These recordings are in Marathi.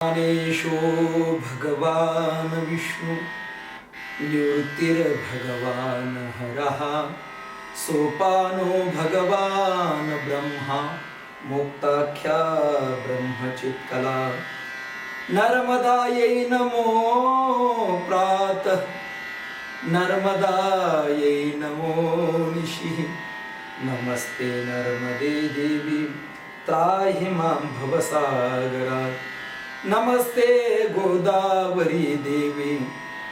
ज्ञानेशो भगवान विष्णु निवृत्तिर्भगवान हरः सोपानो भगवान ब्रह्मा मोक्ताख्या ब्रह्मचित्कला नर्मदायै नमो प्रातः नर्मदायै नमो निशिः नमस्ते नर्मदे देवी त्राहि मां भवसागरात् नमस्ते गोदावरी देवी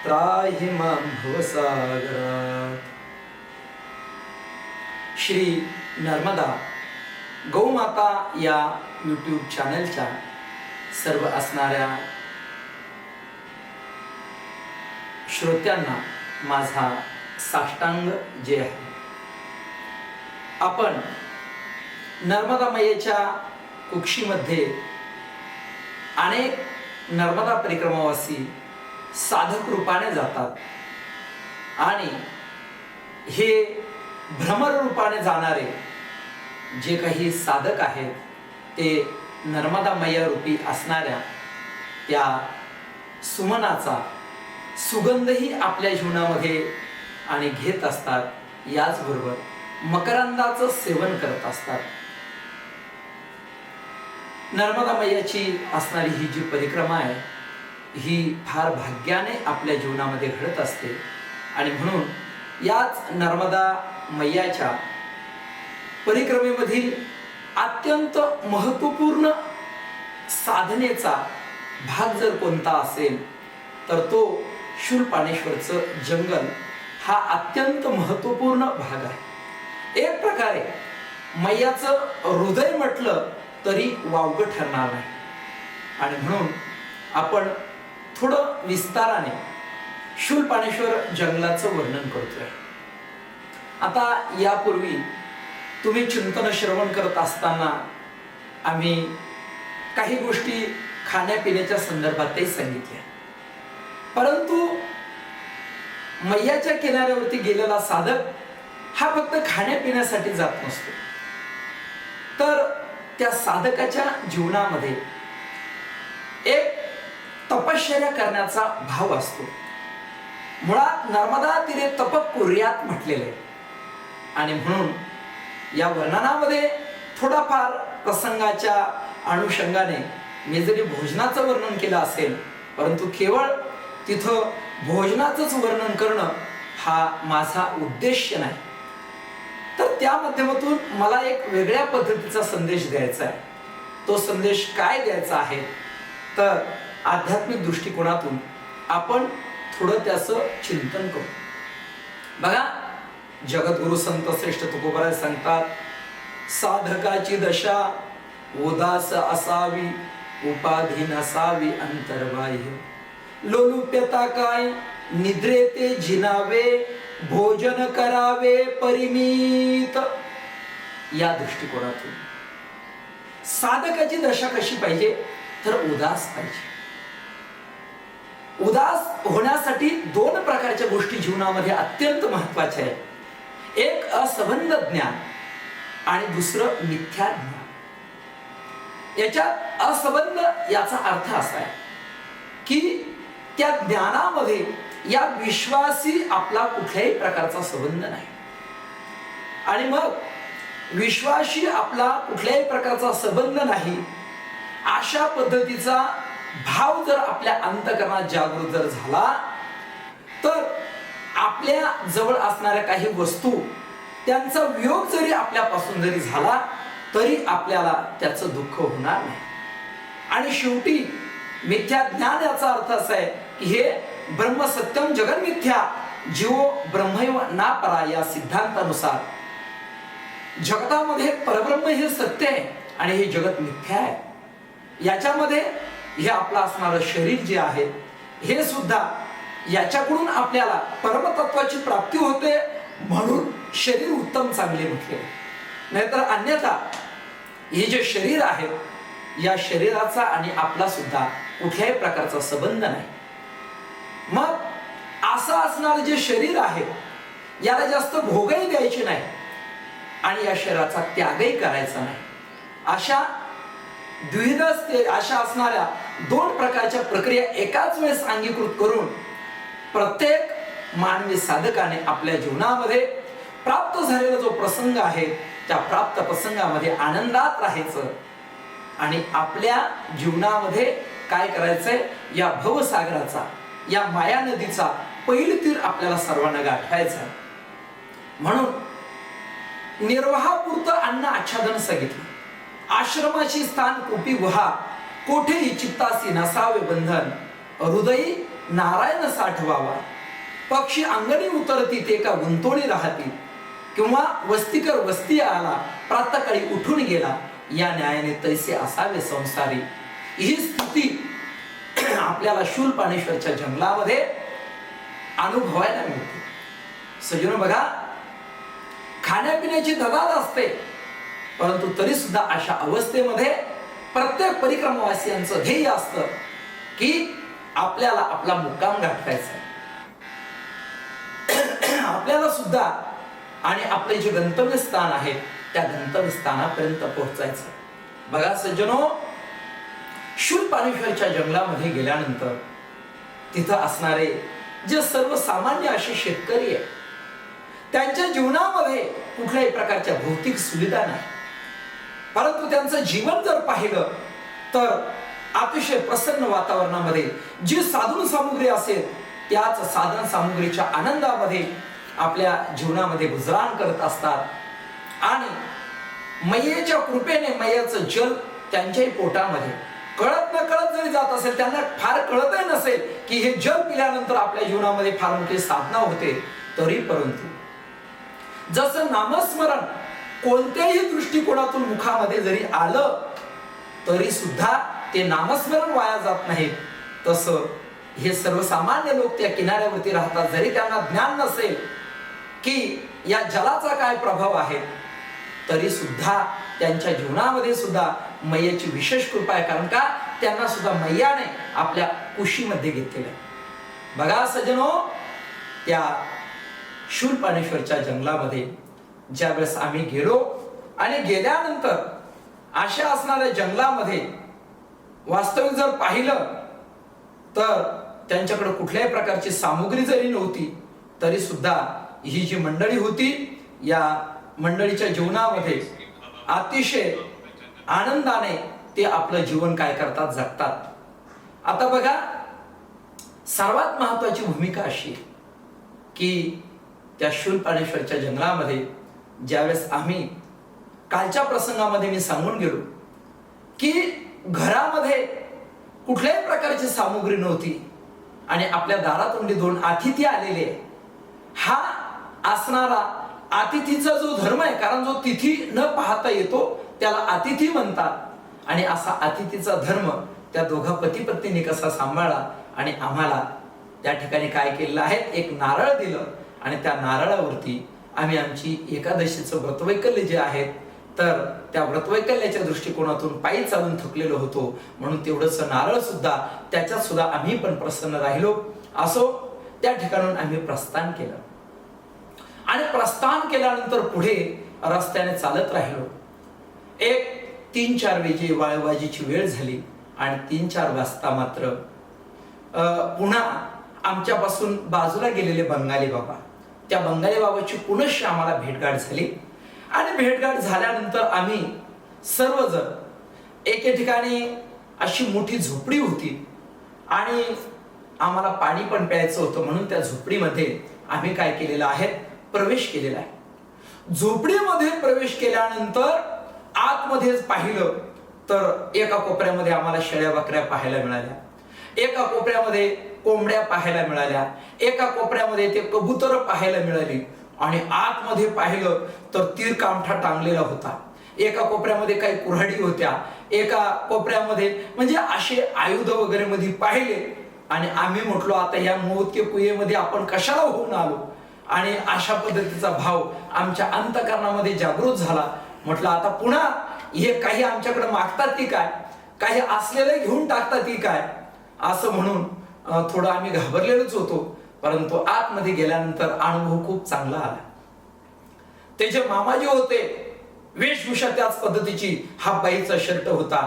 त्राहि मां भवसागरात्। श्री नर्मदा गौमाता या यूट्यूब चॅनलच्या सर्व असणाऱ्या श्रोत्यांना माझा साष्टांग जय आहे। आपण नर्मदा मैयाच्या कुक्षीमध्ये अनेक नर्मदा परिक्रमावासी साधक रूपाने जातात आणि हे भ्रमर रूपाने जाणारे जे काही साधक आहेत ते नर्मदा मैया रूपी असणाऱ्या त्या सुमनाचा सुगंधही आपल्या जीवनामध्ये आणि घेत असतात, याचबरोबर मकरंदाचं सेवन करत असतात। नर्मदा मैयाची असणारी ही जी परिक्रमा आहे ही फार भाग्याने आपल्या जीवनामध्ये घडत असते आणि म्हणून याच नर्मदा मैयाच्या परिक्रमेमधील अत्यंत महत्त्वपूर्ण साधनेचा भाग जर कोणता असेल तर तो शूलपाणेश्वरचं जंगल हा अत्यंत महत्त्वपूर्ण भाग आहे। एक प्रकारे मैयाचं हृदय म्हटलं तरी वावगं ठरणार नाही आणि म्हणून आपण थोडं विस्ताराने शूलपाणेश्वर जंगलाचं वर्णन करतोय। आता यापूर्वी तुम्ही चिंतन श्रवण करत असताना आम्ही काही गोष्टी खाण्यापिण्याच्या संदर्भातही सांगितल्या, परंतु मैयाच्या किनाऱ्यावरती गेलेला साधक हा फक्त खाण्यापिण्यासाठी जात नसतो, तर त्या साधकाच्या जीवनामध्ये एक तपश्चर्या करण्याचा भाव असतो। मुळात नर्मदा तीरे तप कुर्यात म्हटलेले आणि म्हणून या वर्णनामध्ये थोडाफार प्रसंगाच्या अनुषंगाने मी जरी भोजनाचं वर्णन केलं असेल, परंतु केवळ तिथं भोजनाचंच वर्णन करणं हा माझा उद्देश नाही, तर त्या माध्यमातून मला एक वेगळ्या पद्धतीचा संदेश द्यायचा आहे। तो संदेश काय द्यायचा आहे तर आध्यात्मिक दृष्टिकोनातून आपण थोडं त्याचं चिंतन करू। बघा, जगद्गुरु संत श्रेष्ठ तुकोबराय सांगतात, साधकाची दशा उदास असावी उपाधी नसावी अंतर्बाह्य लोलुप्यता काय निद्रेते जिनावे भोजन करावे परिमित। या दृष्टिकोनातून साधकाची दशा कशी पाहिजे तर उदास पाहिजे। उदास होण्यासाठी दोन प्रकारच्या गोष्टी जीवनामध्ये अत्यंत महत्त्वाच्या आहेत, एक असंबंध ज्ञान आणि दुसरं मिथ्या ज्ञान। याच्यात असंबंध याचा अर्थ असा आहे की त्या ज्ञानामध्ये या विश्वासी आपला कुठल्याही प्रकारचा संबंध नाही आणि मग विश्वाशी आपला कुठल्याही प्रकारचा संबंध नाही अशा पद्धतीचा भाव जर आपल्या अंतःकरणात जागृत जर झाला तर आपल्या जवळ असणाऱ्या काही वस्तू त्यांचा वियोग जरी आपल्यापासून जरी झाला तरी आपल्याला त्याचं दुःख होणार नाही। आणि शेवटी मिथ्या ज्ञान याचा अर्थ असा आहे की हे ब्रह्म सत्यम जगन मिथ्या जीवो ब्रह्मैव ना परा या सिद्धांतानुसार जगतामध्ये परब्रह्म हे सत्य आहे आणि हे जगत मिथ्या आहे। याच्यामध्ये हे आपलं असणारं शरीर जे आहे हे सुद्धा याच्याकडून आपल्याला परमतत्वाची प्राप्ती होते म्हणून शरीर उत्तम चांगले म्हटले, नाहीतर अन्यथा हे जे शरीर आहे या शरीराचा आणि आपला सुद्धा कुठल्याही प्रकारचा संबंध नाही। मग असं असणारं जे शरीर आहे याला जास्त भोगही द्यायचे नाही आणि या शरीराचा त्यागही करायचा नाही। अशा द्विधा अशा असणाऱ्या दोन प्रकारच्या प्रक्रिया एकाच वेळेस अंगीकृत करून प्रत्येक मानवी साधकाने आपल्या जीवनामध्ये प्राप्त झालेला जो प्रसंग आहे त्या प्राप्त प्रसंगामध्ये आनंदात राहायचं आणि आपल्या जीवनामध्ये काय करायचंय, या भवसागराचा, या माया नदीचा पहिलं तीर आपल्याला सर्वांना गाठायचं. म्हणून निर्वाहापुरतं अन्न आच्छादन सांगितलं. आश्रमाची स्थान कोपी गुहा, कोठेही चित्तासी नसावे बंधन, हृदयी नारायण साठवावा. पक्षी अंगणी उतरती ते का गुंतोणी राहती, किंवा वस्तीकर वस्ती आला प्रातःकाळी उठून गेला, या न्यायाने तैसे असावे संसारी. ही स्थिती आपल्याला शूलपाणेश्वरच्या जंगलामध्ये अनुभवायला मिळते. सजनो बघा, खाण्यापिण्याची दगाद असते, परंतु तरी सुद्धा अशा अवस्थेमध्ये प्रत्येक परिक्रमावासियांचं ध्येय असतं की आपल्याला आपला मुक्काम गाठायचा, आपल्याला सुद्धा आणि आपले जे गंतव्यस्थान आहे त्या गंतव्यस्थानापर्यंत पोहोचायचं. बघा सज्जनो, शूलपाणेश्वरच्या जंगलामध्ये गेल्यानंतर तिथं असणारे जे सर्वसामान्य असे शेतकरी आहे, त्यांच्या जीवनामध्ये कुठल्याही प्रकारच्या भौतिक सुविधा नाही, परंतु त्यांचं जीवन जर पाहिलं तर अतिशय प्रसन्न वातावरणामध्ये जी साधन सामुग्री असेल त्याच साधन सामुग्रीच्या आनंदामध्ये आपल्या जीवनामध्ये गुजराण करत असतात. आणि मैयेच्या कृपेने मैयाचं जल त्यांच्याही पोटामध्ये कळत न कळत जरी जात असेल, त्यांना फार कळतही नसेल की हे जल पिल्यानंतर आपल्या जीवनामध्ये फार मोठी साधना होते, तरी परंतु जसं नामस्मरण कोणत्याही दृष्टिकोनातून मुखामध्ये जरी आलं तरी सुद्धा ते नामस्मरण वाया जात नाही, तसं हे सर्वसामान्य लोक त्या किनाऱ्यावरती राहतात, जरी त्यांना ज्ञान नसेल की या जलाचा काय प्रभाव आहे, तरी सुद्धा त्यांच्या जीवनामध्ये सुद्धा मैयाची विशेष कृपा आहे, कारण का त्यांना सुद्धा मैयाने आपल्या कुशीमध्ये घेतलेलं. बघा सज्जनो, त्या शूलपाणेश्वरच्या जंगलामध्ये ज्या वेळेस आम्ही गेलो आणि गेल्यानंतर अशा असणाऱ्या जंगलामध्ये वास्तविक जर पाहिलं तर त्यांच्याकडे कुठल्याही प्रकारची सामुग्री जरी नव्हती, तरी सुद्धा ही जी मंडळी होती, या मंडळीच्या जीवनामध्ये अतिशय आनंदाने ते आपलं जीवन काय करतात, जगतात. आता बघा, सर्वात महत्वाची भूमिका अशी की त्या शूलपाणेश्वरच्या जंगलामध्ये ज्यावेळेस आम्ही कालच्या प्रसंगामध्ये मी सांगून गेलो की घरामध्ये कुठल्याही प्रकारची सामुग्री नव्हती आणि आपल्या दारातोंडी दोन अतिथी आलेले. हा असणारा अतिथीचा जो धर्म आहे, कारण जो तिथी न पाहता येतो त्याला अतिथी म्हणतात, आणि असा अतिथीचा धर्म त्या दोघा पती पत्नीने कसा सांभाळला. आणि आम्हाला त्या ठिकाणी काय केलेलं आहे, एक नारळ दिलं आणि त्या नारळावरती आम्ही आमची एकादशीचं व्रतवैकल्य जे आहेत, तर त्या व्रतवैकल्याच्या दृष्टिकोनातून पायी चालून थकलेलो होतो, म्हणून तेवढंच नारळ सुद्धा त्याच्यात सुद्धा आम्ही पण प्रसन्न राहिलो. असो, त्या ठिकाणून आम्ही प्रस्थान केलं आणि प्रस्थान केल्यानंतर पुढे रस्त्याने चालत राहिलो. एक 3-4 वाजेची वेळ झाली आणि 3-4 वाजता मात्र पुन्हा आमच्यापासून बाजूला गेलेले बंगाली बाबा, त्या बंगाली बाबाची पुनश्च आम्हाला भेटगाठ झाली. आणि भेटगाठ झाल्यानंतर आम्ही सर्वजण एके ठिकाणी अशी मोठी झोपडी होती आणि आम्हाला पाणी पण प्यायचं होतं, म्हणून त्या झोपडीमध्ये आम्ही काय केलेलं आहे, प्रवेश केलेला आहे. झोपडीमध्ये प्रवेश केल्यानंतर आतमध्येच पाहिलं तर एका कोपऱ्यामध्ये आम्हाला शेळ्या बकऱ्या पाहायला मिळाल्या, एका कोपऱ्यामध्ये कोंबड्या पाहायला मिळाल्या, एका कोपऱ्यामध्ये ते कबूतर पाहायला मिळाली, आणि आतमध्ये पाहिलं तर तीर कामठा टांगलेला होता. एका कोपऱ्यामध्ये काही कुऱ्हाडी होत्या, एका कोपऱ्यामध्ये म्हणजे असे आयुध वगैरे मध्ये पाहिले. आणि आम्ही म्हटलो, आता या मोदके कुयेमध्ये आपण कशाला होऊन आलो. आणि अशा पद्धतीचा भाव आमच्या अंतःकरणामध्ये जागृत झाला. म्हटलं, आता पुन्हा हे काही आमच्याकडे मागतात की काय, काही असलेलं घेऊन टाकतात की काय, असं म्हणून थोडं आम्ही घाबरलेलोच होतो. परंतु आतमध्ये गेल्यानंतर अनुभव खूप चांगला आला. ते जे मामा जे होते, वेशभूषा त्याच पद्धतीची, हाफ बाईचा शर्ट होता,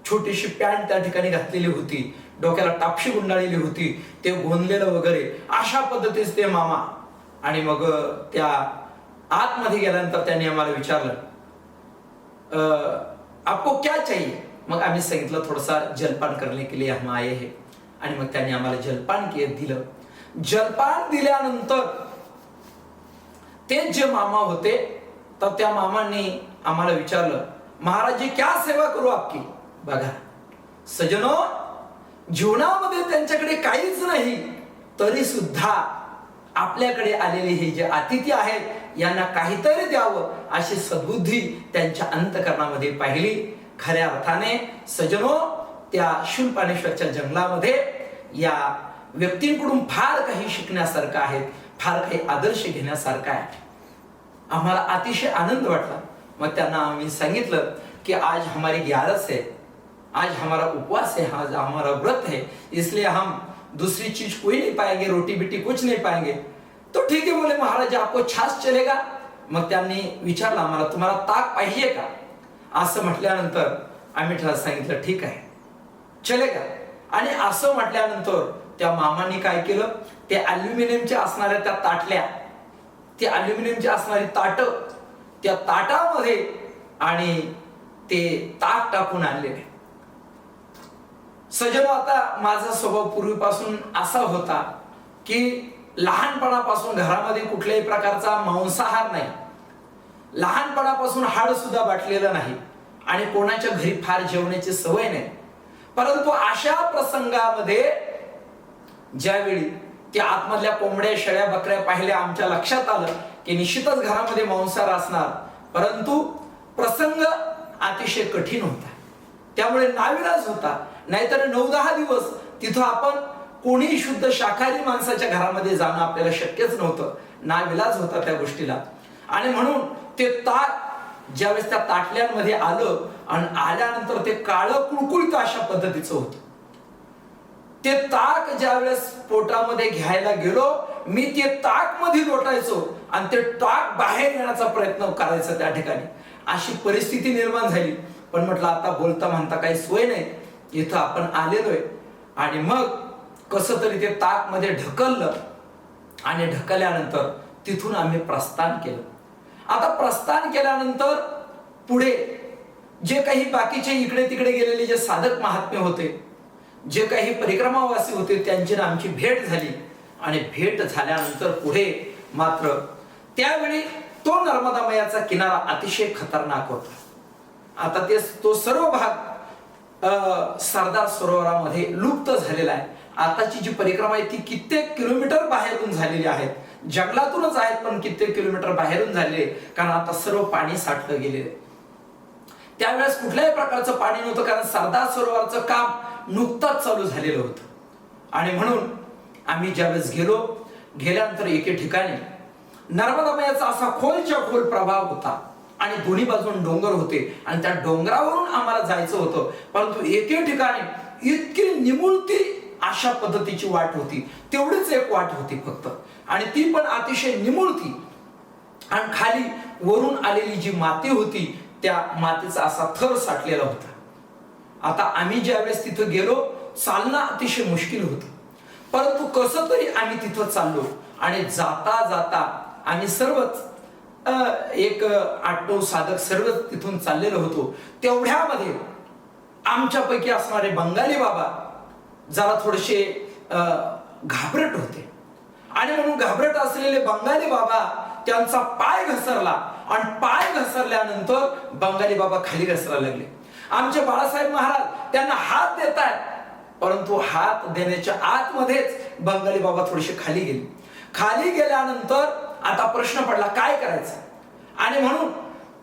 छोटीशी पॅन्ट त्या ठिकाणी घातलेली होती, डोक्याला टापशी गुंडाळलेली होती, ते गोंदलेलं वगैरे अशा पद्धतीच ते मामा. आणि मग त्या आतमध्ये गेल्यानंतर त्यांनी आम्हाला विचारलं, आपको क्या चाहिए? मग आम्ही सांगितलं थोडासा जलपान करने के लिए हम आए हैं. आणि मग त्यांनी आम्हाला जलपान दिलं. जलपान दिल्यानंतर ते जे मामा होते तर त्या मामांनी आम्हाला विचारलं, महाराज जी क्या सेवा करू आपकी? बघा सजनो, जीवनामध्ये त्यांच्याकडे काहीच नाही तरी सुद्धा आपल्याकडे आलेले हे जे अतिथी आहेत यांना काहीतरी द्यावं अशी सद्बुद्धी त्यांच्या अंतःकरणामध्ये पाहिली. खऱ्या अर्थाने सजनो, त्या शूलपाणेश्वरच्या जंगलामध्ये या व्यक्तींकडून फार काही शिकण्यासारखं आहे, फार काही आदर्श घेण्यासारखं आहे. आम्हाला अतिशय आनंद वाटला. मग त्यांना आम्ही सांगितलं कि आज हमारी 11 है, आज हमारा उपवास है, आज हमारा व्रत है, इसलिए हम दूसरी चीज कोई नहीं पाएंगे, रोटी बिटी कुछ नहीं पाएंगे. तो ठीक है बोले महाराज, आपको छाछ चलेगा? मग त्यांनी विचारलं आम्हाला, तुम्हाला ताक पाहिजे का? असं म्हटल्यानंतर आम्ही त्याला सांगितलं ठीक आहे, चलेगा. आणि असं म्हटल्यानंतर त्या मामांनी काय केलं, ते अल्युमिनियमचे असणाऱ्या त्या ताटल्या, ती अल्युमिनियमची असणारी ताट, त्या ताटामध्ये आणि ते ताक टाकून आणलेले. सजनो, आता माझा स्वभाव पूर्वीपासून असा होता की लहानपणापासून घरामध्ये कुठल्याही प्रकारचा मांसाहार नाही, लहानपणापासून हाड सुद्धा बाटलेलं नाही आणि कोणाच्या घरी फार जेवण्याची सवय नाही. परंतु अशा प्रसंगामध्ये ज्यावेळी त्या आतमधल्या कोंबड्या, शेळ्या, बकऱ्या पाहिल्या, आमच्या लक्षात आलं की निश्चितच घरामध्ये मांसाहार असणार. परंतु प्रसंग अतिशय कठीण होता, त्यामुळे नाविलाज होता. नाहीतर 9-10 दिवस तिथं आपण कोणी शुद्ध शाकाहारी माणसाच्या घरामध्ये जाणं आपल्याला शक्यच नव्हतं, नाविलाज होता त्या गोष्टीला. आणि म्हणून ते ताक ज्यावेळेस त्या ताटल्यांमध्ये आलं आणि आल्यानंतर ते काळं कुळकुळीत अशा पद्धतीचं होतं. ते ताक ज्यावेळेस पोटामध्ये घ्यायला गेलो, मी ते ताक मध्ये लोटायचो आणि ते ताक बाहेर येण्याचा प्रयत्न करायचा त्या ठिकाणी. अशी परिस्थिती निर्माण झाली. पण म्हटलं आता बोलता म्हणता काही सोय नाही, इथं आपण आलेलोय. आणि मग कसं तरी ते ताक मध्ये ढकललं आणि ढकलल्यानंतर तिथून आम्ही प्रस्थान केलं. आता प्रस्थान केल्यानंतर पुढे जे काही बाकीचे इकडे तिकडे गेलेले जे साधक महात्मे होते, जे काही परिक्रमावासी होते, त्यांची आमची भेट झाली. आणि भेट झाल्यानंतर पुढे मात्र त्यावेळी तो नर्मदामयाचा किनारा अतिशय खतरनाक होता. आता तो सर्व भाग सरदार सरोवरामध्ये लुप्त झालेला आहे. आताची जी परिक्रमा आहे ती कित्येक किलोमीटर बाहेरून झालेली आहे, जंगलातूनच आहेत पण कित्येक किलोमीटर बाहेरून झाले, कारण आता सर्व पाणी साठलं गेलेलं. त्यावेळेस कुठल्याही प्रकारचं पाणी नव्हतं, कारण सरदार सरोवराचं काम नुकताच चालू झालेलं होतं. आणि म्हणून आम्ही ज्यावेळेस गेल्यानंतर एके ठिकाणी नर्मदामयाचा असा खोलच्या खोल प्रभाव होता आणि दोन्ही बाजून डोंगर होते आणि त्या डोंगरावरून आम्हाला जायचं होतं. परंतु एके ठिकाणी इतकी निमुळती अशा पद्धतीची वाट होती, तेवढीच एक वाट होती फक्त, आणि ती पण अतिशय निमुळती. आणि खाली वरून आलेली जी माती होती त्या मातीचा असा थर साठलेला होता. आता आम्ही ज्यावेळेस तिथं गेलो, चालणं अतिशय मुश्किल होतं. परंतु कसं तरी आम्ही तिथं चाललो. आणि जाता जाता आम्ही सर्वच 8-9 साधक सर्वच तिथून चाललेलो होतो. तेवढ्यामध्ये आमच्यापैकी असणारे बंगाली बाबा जरा थोडेसे घाबरट होते. आणि म्हणून घाबरट असलेले बंगाली बाबा त्यांचा पाय घसरला आणि पाय घसरल्यानंतर बंगाली बाबा खाली घसरायला लागले. आमचे बाळासाहेब महाराज त्यांना हात देत आहेत, परंतु हात देण्याच्या आतमध्येच बंगाली बाबा थोडेसे खाली गेले. खाली गेल्यानंतर आता प्रश्न पडला काय करायचं. आणि म्हणून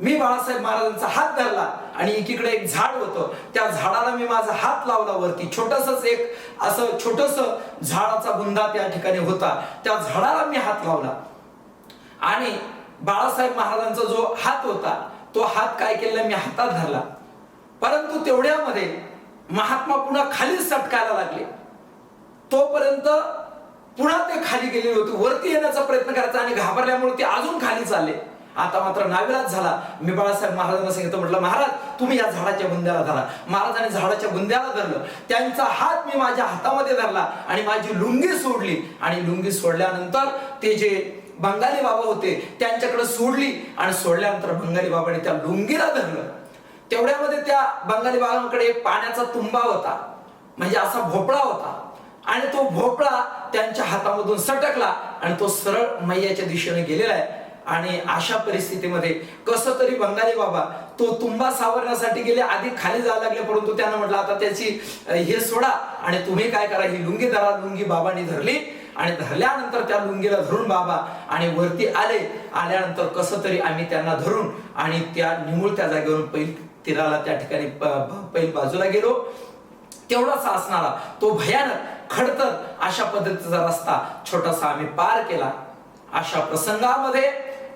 मी बाळासाहेब महाराजांचा हात धरला आणि एकीकडे एक झाड होतं, त्या झाडाला मी माझा हात लावला वरती. छोटसच एक असं छोटस झाडाचा बुंदा त्या ठिकाणी होता, त्या झाडाला मी हात लावला. आणि बाळासाहेब महाराजांचा जो हात होता तो हात काय केला, मी हातात धरला. परंतु तेवढ्यामध्ये महात्मा पुन्हा खाली सटकायला लागले. तोपर्यंत पुन्हा ते खाली गेलेले होते. वरती येण्याचा प्रयत्न करायचा आणि घाबरल्यामुळे ते अजून खाली चालले. आता मात्र नाविलाज झाला. मी बाळासाहेब महाराजांना सांगितलं, म्हटलं महाराज तुम्ही या झाडाच्या बुंद्याला धरा. महाराजांनी झाडाच्या बुंद्याला धरलं. त्यांचा हात मी माझ्या हातामध्ये धरला आणि माझी लुंगी सोडली. आणि लुंगी सोडल्यानंतर ते जे बंगाली बाबा होते त्यांच्याकडे सोडली आणि सोडल्यानंतर बंगाली बाबाने त्या लुंगीला धरलं. तेवढ्यामध्ये त्या बंगाली बाबांकडे एक पाण्याचा तुंबा होता, म्हणजे असा भोपळा होता. आणि तो भोपळा त्यांच्या हातामधून सटकला आणि तो सरळ मैयाच्या दिशेने गेलेला आहे. आणि अशा परिस्थितीमध्ये कसं तरी बंगाली बाबा तो तुंबा सावरण्यासाठी गेले. आधी खाली जायला लागले, परंतु त्यांना म्हटलं आता त्याची हे सोडा आणि तुम्ही काय करा, ही लुंगी धरा. लुंगी बाबांनी धरली आणि धरल्यानंतर त्या लुंगीला धरून बाबा आणि वरती आले. आल्यानंतर कसं तरी आम्ही त्यांना धरून आणि त्या निमुळत्या जागेवरून पैल तीराला त्या ठिकाणी पैल बाजूला गेलो. तेवढाच असणारा तो भयानक खडतर अशा पद्धतीचा रस्ता छोटासा आम्ही पार केला. अशा प्रसंगामध्ये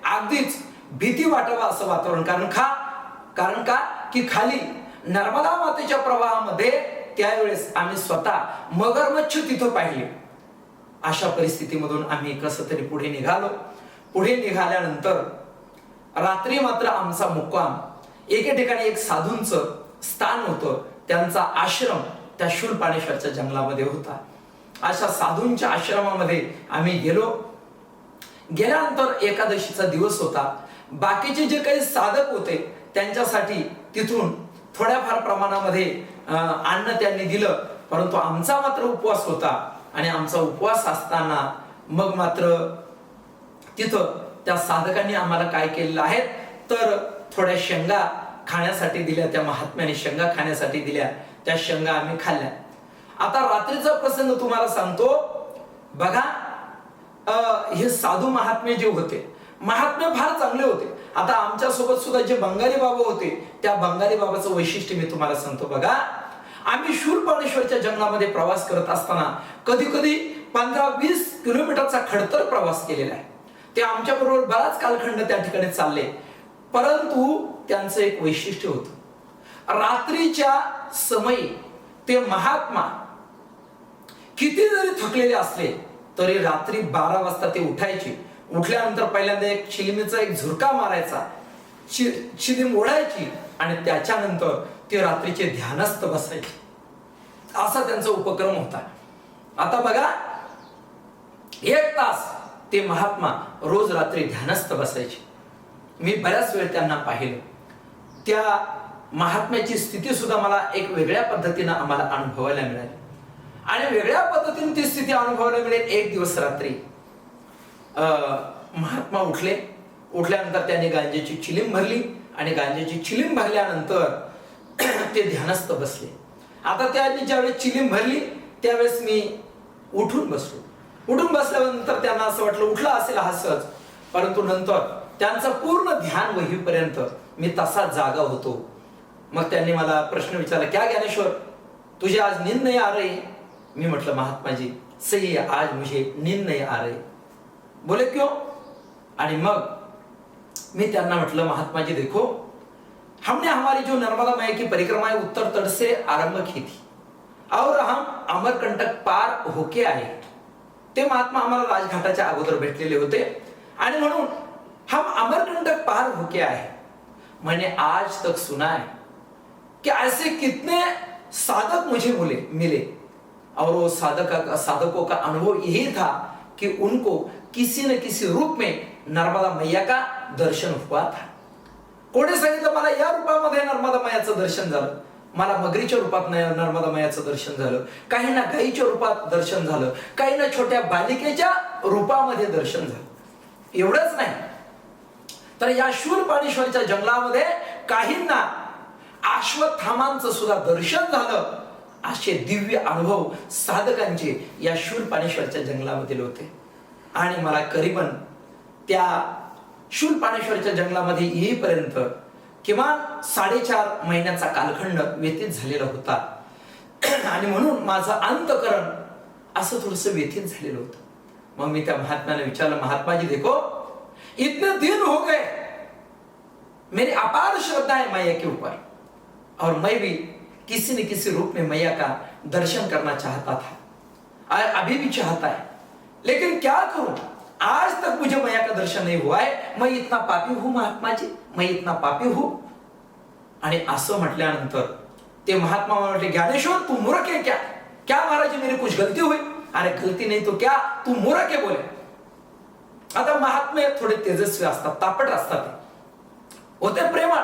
अगदीच भीती वाटावं असं वातावरण. कारण का की खाली नर्मदा मातेच्या प्रवाहामध्ये त्यावेळेस आम्ही स्वतः मगरमच्छ तिथं पाहिले. अशा परिस्थितीमधून आम्ही कसं तरी पुढे निघालो. पुढे निघाल्यानंतर रात्री मात्र आमचा मुक्काम एके ठिकाणी एक साधूंचं स्थान होतं. त्यांचा आश्रम त्या शूलपाणेश्वरच्या जंगलामध्ये होता. अशा साधूंच्या आश्रमामध्ये आम्ही गेलो. गेल्यानंतर एकादशीचा दिवस होता. बाकीचे जे काही साधक होते त्यांच्यासाठी तिथून थोड्याफार प्रमाणामध्ये अन्न त्यांनी दिलं, परंतु आमचा मात्र उपवास होता. आणि आमचा उपवास असताना मग मात्र तिथं त्या साधकांनी आम्हाला काय केलेलं आहे तर थोड्या शेंगा खाण्यासाठी दिल्या. त्या महात्म्याने शेंगा खाण्यासाठी दिल्या. त्या शेंगा आम्ही खाल्ल्या. आता रात्रीचा प्रसंग तुम्हाला सांगतो बघा. हे साधू महात्मे जे होते, महात्मे फार चांगले होते. आता आमच्या सोबत सुद्धा जे बंगाली बाबा होते त्या बंगाली बाबाचं वैशिष्ट्य मी तुम्हाला सांगतो बघा. आम्ही शूलपाणेश्वरच्या जंगलामध्ये प्रवास करत असताना कधी कधी 15-20 किलोमीटरचा खडतर प्रवास केलेला आहे. ते आमच्या बरोबर बराच कालखंड त्या ठिकाणी चालले. परंतु त्यांचं एक वैशिष्ट्य होतं. रात्रीच्या समयी ते महात्मा किती जरी थकलेले असले तरी रात्री 12 वाजता ते उठायचे. उठल्यानंतर पहिल्यांदा एक चिलिमीचा एक झुरका मारायचा, चिलीम ओढायची आणि त्याच्यानंतर ते रात्रीचे ध्यानस्थ बसायचे. असा त्यांचा उपक्रम होता. आता बघा 1 तास ते महात्मा रोज रात्री ध्यानस्थ बसायचे. मी बऱ्याच वेळ त्यांना पाहिलं. त्या महात्म्याची स्थिती सुद्धा मला एक वेगळ्या पद्धतीने आम्हाला अनुभवायला मिळाली. आणि वेगळ्या पद्धतीने ती स्थिती अनुभवायला मिळेल. एक दिवस रात्री महात्मा उठले. उठल्यानंतर त्यांनी गांजेची चिलीम भरली आणि गांजेची चिलीम भरल्यानंतर ते ध्यानस्थ बसले. आता त्यांनी ज्यावेळेस चिलीम भरली त्यावेळेस मी उठून बसलो. उठून बसल्यानंतर त्यांना असं वाटलं उठला असेल हा सहज, परंतु नंतर त्यांचं पूर्ण ध्यान होईपर्यंत मी तसा जागा होतो. मग त्यांनी मला प्रश्न विचारला, क्या ज्ञानेश्वर तुझे आज नींद नहीं आ रही? मी म्हटलं महात्मा जी सही है, आज मुझे नींद नहीं आ रही. बोले क्यों? आणि मग मी त्यांना म्हटलं महात्मा जी देखो, हमने हमारी जो नर्मदा मैया की परिक्रमा है उत्तर तट से आरंभ की थी और हम अमरकंटक पार होके आए. ते महात्मा आम्हाला राजघाटाच्या अगोदर भेटलेले होते आणि म्हणून हम अमरकंटक पार होके आए. मैंने आज तक सुना है कि ऐसे कितने साधक मुझे मिले और वो साधकों का अनुभव यही था कि उनको किसी न किसी रूप में नर्मदा मैया का दर्शन हुआ था. कोणी सांगितलं मला या रूपामध्ये नर्मदा मैयाचं दर्शन झालं, मला मगरीच्या रूपात नर्मदा मैयाचं दर्शन झालं, काहींना गाईच्या रूपात दर्शन झालं, काहींना छोट्या बालिकेच्या रूपामध्ये दर्शन झालं. एवढंच नाही तर या शूलपाणेश्वरच्या जंगलामध्ये काहींना अश्वत्थामांचं सुद्धा दर्शन झालं. असे दिव्य अनुभव साधकांचे या शूलपाणेश्वरच्या जंगलामध्ये होते. आणि मला करीबन त्या शूलपाणेश्वरच्या जंगलामध्ये येईपर्यंत किमान 4.5 महिन्याचा कालखंड व्यतीत झालेला होता. आणि म्हणून माझं अंतकरण असं थोडस व्यतीत झालेलं होतं. मग मी त्या महात्म्याने विचारलं, महात्मा जी देखो इतने दिन हो गए, मेरी अपार श्रद्धा है मैया के ऊपर और मैं भी किसी न किसी रूप में मैया का दर्शन करना चाहता था और अभी भी चाहता है, लेकिन क्या करूं, आज तक मुझे मैया का दर्शन नहीं हुआ है, मैं इतना पापी हूं महात्मा जी, मैं इतना पापी हूं. आणि असं म्हटल्यानंतर ते महात्मा म्हटले, ज्ञानेश्वर तू मूर्ख है क्या? क्या महाराज मेरी कुछ गलती हुई? अरे गलती नहीं तो क्या, तू मूर्ख है बोले. आता महात्मे थोडे तेजस्वी असतात, तापट असतात, होते प्रेमळ,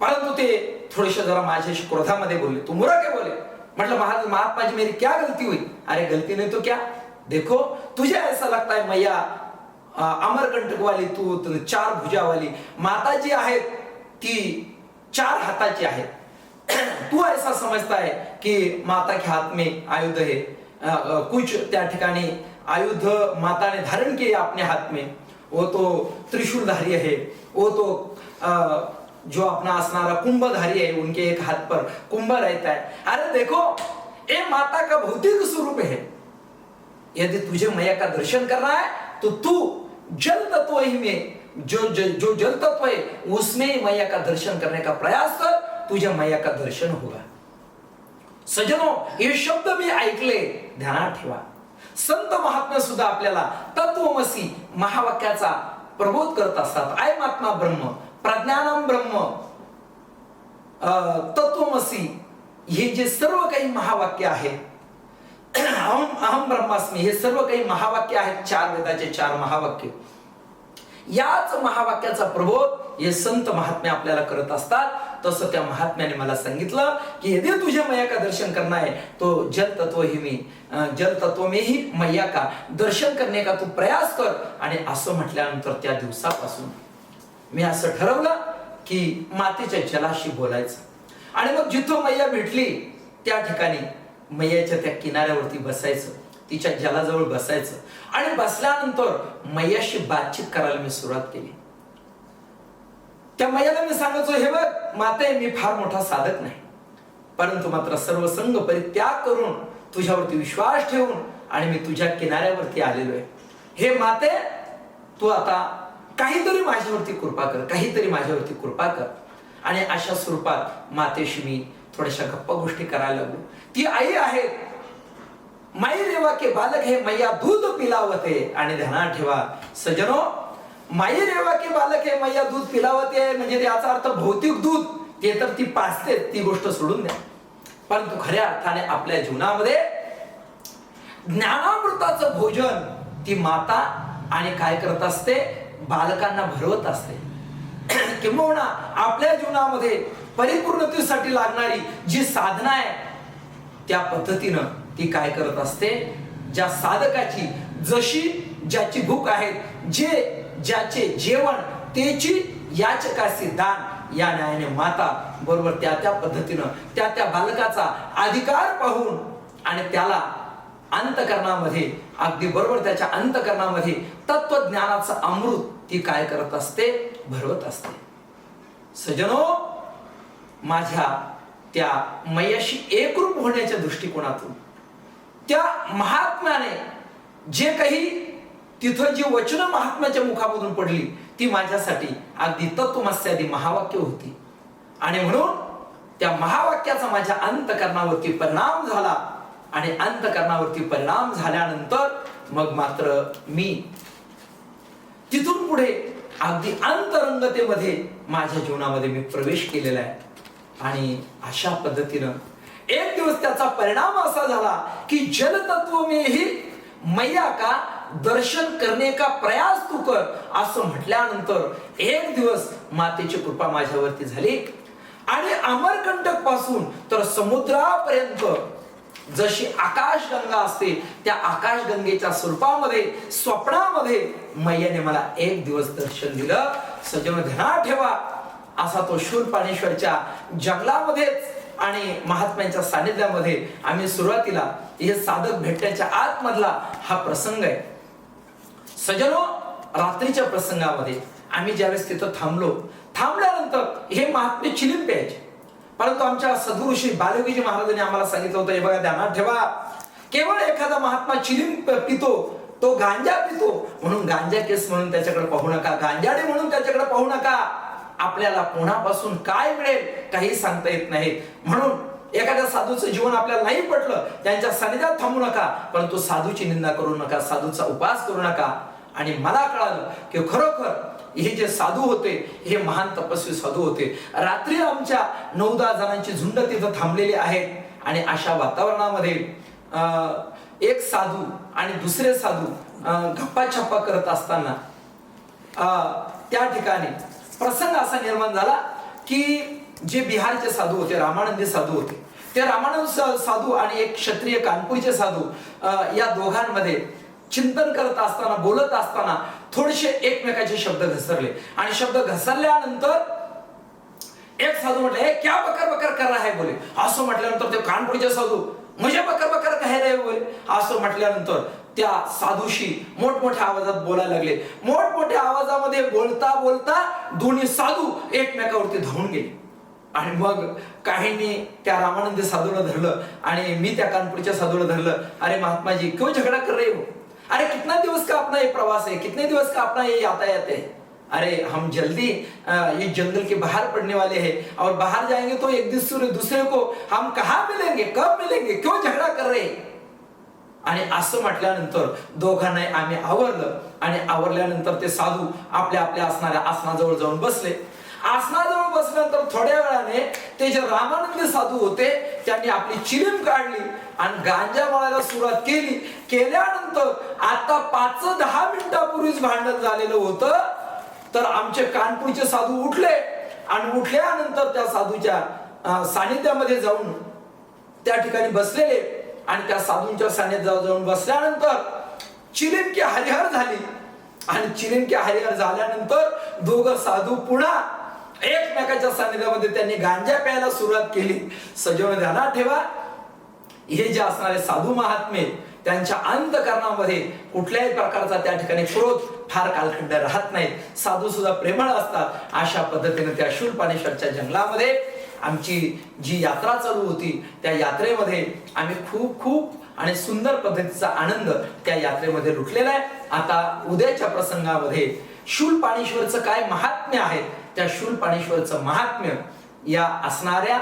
परंतु ते थोडेसे जरा माझ्याशी क्रोधामध्ये बोलले. तू मूर्ख है बोले. मतलब महात्मा जी मेरी क्या गलती हुई? अरे गलती नहीं तो क्या, देखो तुझे ऐसा लगता है मैया अमरकंटक वाली, तू चार भुजा वाली माता जी आहेत ती चार हाताची आहे. तू ऐसा समझता है कि माता के हाथ में आयुध है, कुछ त्या ठिकाणी आयुध माता ने धारण किए अपने हाथ में, वो तो त्रिशूलधारी है, वो तो जो अपना असनारा कुंभधारी है, उनके एक हाथ पर कुंभ रहता है. अरे देखो ये माता का भौतिक स्वरूप है. यदि तुझे मैया का दर्शन करना है तो तू जल तत्व ही में जो जल तत्व है उसमें मैया का दर्शन करने का प्रयास कर, तुझे मैया का दर्शन होगा. सजनो हे शब्द मी ऐकले, ध्यानात ठेवा. संत महात्मे सुद्धा आपल्याला तत्वमसी महावाक्याचा प्रबोध करत असतात. आयमात्मा ब्रह्म, प्रज्ञानम ब्रह्म, तत्वमसी, हे जे सर्व काही महावाक्य आहे, अहम ब्रह्मास्मी, हे सर्व काही महावाक्य आहेत, चार वेदाचे चार महावाक्य. याच महावाक्याचा प्रबोध हे संत महात्मे आपल्याला करत असतात. तसं त्या महात्म्याने मला सांगितलं की यदि तुझे मैया का दर्शन करना है तो जल तत्व ही में, जल तत्व में ही मैया का दर्शन करने का तू प्रयास कर. आणि असं म्हटल्यानंतर त्या दिवसापासून मी असं ठरवलं की मातेच्या जलाशी बोलायचं. आणि मग जिथं मैया भेटली त्या ठिकाणी मैयाच्या त्या किनाऱ्यावरती बसायचं, तिच्या जलाजवळ बसायचं. आणि बसल्यानंतर मैयाशी बातचीत करायला मी सुरुवात केली. त्या मैयाला मी सांगायचो, हे बघ माते, मी फार मोठा साधक नाही, परंतु मात्र सर्व संग परित्याग करून तुझ्यावरती विश्वास ठेवून आणि मी तुझ्या किनाऱ्यावरती आलेलो आहे. हे माते, तू आता काहीतरी माझ्यावरती कृपा कर, काहीतरी माझ्यावरती कृपा कर. आणि अशा स्वरूपात मातेशी मी थोड्याशा गप्पा गोष्टी करायला लागलो. ती आई आहे, माई रेवा के बालक है, मैया दूध पिलावते. आणि ध्यानात ठेवा सजनो, माई रेवा के बालक है, मैया दूध पिलावते म्हणजे याचा अर्थ भौतिक दूध ते तर ती पाजते, ती गोष्ट सोडून द्या. परंतु खऱ्या अर्थाने आपल्या जीवनामध्ये ज्ञानामृताचं भोजन ती माता आणि काय करत असते, बालकांना भरवत असते. किंबहुना आपल्या जीवनामध्ये परिपूर्णतेसाठी लागणारी जी साधना आहे त्या पद्धतीनं ती काय करत असते, ज्या साधकाची जशी ज्याची भूक आहे, जे ज्याचे जेवण त्याची याचकासी दान, या न्यायाने माता बरोबर त्या त्या पद्धतीनं त्या बालकाचा अधिकार पाहून आणि त्याला अंतकरणामध्ये अगदी बरोबर त्याच्या अंतकरणामध्ये तत्वज्ञानाचं अमृत ती काय करत असते, भरवत असते. सजनो, माझ्या त्या मैयाशी एकरूप होण्याच्या दृष्टिकोनातून त्या महात्म्याने जे काही तिथं जी वचन महात्म्याच्या मुखामधून पडली ती माझ्यासाठी अगदी तत्वमस्यादी महावाक्य होती. आणि म्हणून त्या महावाक्याचा माझ्या अंतकरणावरती परिणाम झाला. आणि अंतकरणावरती परिणाम झाल्यानंतर मग मात्र मी तिथून पुढे अगदी अंतरंगतेमध्ये माझ्या जीवनामध्ये मी प्रवेश केलेला आहे. आणि अशा पद्धतीनं एक दिवस त्याचा परिणाम असा झाला की जल तत्व में ही मैया का दर्शन करने का प्रयास तू कर असं म्हटल्यानंतर एक दिवस मातेची कृपा माझ्यावरती झाली. आणि अमरकंटक पासून तर समुद्रापर्यंत जशी आकाशगंगा असते त्या आकाशगंगेच्या स्वरूपामध्ये स्वप्नामध्ये मैयाने मला एक दिवस दर्शन दिलं. सजन ध्यानात ठेवा, असा तो शूरपाणेश्वरच्या जंगलामध्येच आणि महात्म्यांच्या सानिध्यामध्ये आम्ही सुरुवातीला हे साधक भेटण्याच्या आतमधला हा प्रसंग आहे. सजनो, रात्रीच्या प्रसंगामध्ये आम्ही ज्यावेळेस तिथं थांबल्यानंतर हे महात्मे चिलीम प्यायचे. परंतु आमच्या सद्गुरू बालयोगीजी महाराजांनी आम्हाला सांगितलं होतं, हे बघा ध्यानात ठेवा, केवळ एखादा महात्मा चिलीम पितो, तो गांजा पितो म्हणून गांजा केस म्हणून त्याच्याकडे पाहू नका, गांजाडे म्हणून त्याच्याकडे पाहू नका. आपल्याला कोणापासून काय मिळेल काही सांगता येत नाही. म्हणून एखाद्या साधूचं जीवन आपल्याला नाही पटलं, त्यांच्या सानिध्यात थांबू नका, परंतु साधूची निंदा करू नका, साधूचा उपास करू नका. आणि मला कळालं की खरोखर हे जे साधू होते हे महान तपस्वी साधू होते. रात्री आमच्या 9-10 जणांची झुंड तिथं थांबलेली आहेत आणि अशा वातावरणामध्ये एक साधू आणि दुसरे साधू गप्पा छप्पा करत असताना त्या ठिकाणी प्रसंग असा निर्माण झाला की जे बिहारचे साधू होते, रामानंदी साधू होते, ते रामानंद साधू आणि एक क्षत्रिय कानपूरचे साधू या दोघांमध्ये चिंतन करत असताना, बोलत असताना थोडेसे एकमेकाचे शब्द घसरले आणि शब्द घसरल्यानंतर एक साधू म्हटले, हे क्या बकर बकर कर रहा है बोले. असं म्हटल्यानंतर ते कानपूरचे साधू, मुझे बकर बकर कह रहे बोले. असं म्हटल्यानंतर त्या साधूशी मोठमोठ्या आवाजात बोलायला लागले. मोठमोठ्या आवाजामध्ये बोलता बोलता दोन्ही साधू एकमेकावरती धावून गेले आणि मग काहींनी त्या रामानंद साधूला धरलं आणि मी त्या कानपूरच्या साधूला धरलं. अरे महात्मा जी, क्यों झगड़ा कर रहे हो? अरे कितना दिवस का अपना ये प्रवास है, कितने दिवस का अपना ये यातायात है? अरे हम जल्दी ये जंगल के बाहर पड़ने वाले हैं और बाहर जाएंगे तो एक दूसरे को हम कहाँ मिलेंगे, कब मिलेंगे, क्यों झगड़ा कर रहे? आणि असं म्हटल्यानंतर दोघांना आम्ही आवरलं आणि आवरल्यानंतर ते साधू आपल्या आपल्या असणाऱ्या आसनाजवळ जाऊन बसले. आसनाजवळ बसल्यानंतर थोड्या वेळाने ते जे रामानंद साधू होते त्यांनी आपली चिलीम काढली आणि गांजा मळायला सुरुवात केली. केल्यानंतर आता 5-10 मिनिटापूर्वीच भांडण झालेलं होतं, तर आमचे कानपूरचे साधू उठले आणि उठल्यानंतर त्या साधूच्या सानिध्यामध्ये जाऊन त्या ठिकाणी बसलेले आणि त्या साधूंच्या सानिध्यात जाऊन बसल्यानंतर चिलीम की हरिहर झाली आणि चिलीम की हरिहर झाल्यानंतर दोघं साधू पुन्हा एकमेकाच्या सानिध्यामध्ये त्यांनी गांजा प्यायला सुरुवात केली. सजोन ध्यानात ठेवा, हे जे असणारे साधू महात्मे त्यांच्या अंतकरणामध्ये कुठल्याही प्रकारचा त्या ठिकाणी क्रोध फार कालखंड राहत नाही. साधू सुद्धा प्रेमळ असतात. अशा पद्धतीने त्या शूलपाणेश्वरच्या जंगलामध्ये आमची जी यात्रा चालू होती त्या यात्रेमध्ये आम्ही खूप खूप आणि सुंदर पद्धतीचा आनंद त्या यात्रेमध्ये लुटलेला आहे. आता उद्याच्या प्रसंगामध्ये शूलपाणेश्वरचं काय महात्म्य आहे, त्या शूलपाणेश्वरचं महात्म्य या असणाऱ्या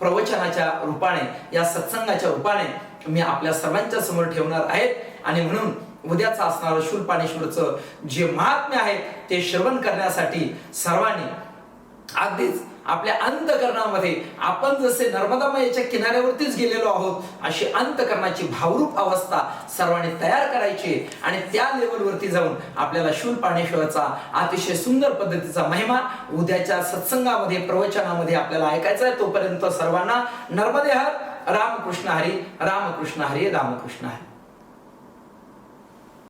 प्रवचनाच्या रूपाने, या सत्संगाच्या रूपाने मी आपल्या सर्वांच्या समोर ठेवणार आहे. आणि म्हणून उद्याचं असणारं शूलपाणेश्वरचं जे महात्म्य आहे ते श्रवण करण्यासाठी सर्वांनी अगदीच आपल्या अंतकरणामध्ये आपण जसे नर्मदा मायेच्या किनाऱ्यावरतीच गेलेलो आहोत अशी अंतकरणाची भावरूप अवस्था सर्वांनी तयार करायची आणि त्या लेवलवरती जाऊन आपल्याला शूलपाणेश्वराचा अतिशय सुंदर पद्धतीचा महिमा उद्याच्या सत्संगामध्ये, प्रवचनामध्ये आपल्याला ऐकायचा आहे. तोपर्यंत सर्वांना नर्मदे हर. रामकृष्ण हरी, रामकृष्ण हरी, रामकृष्ण हरी.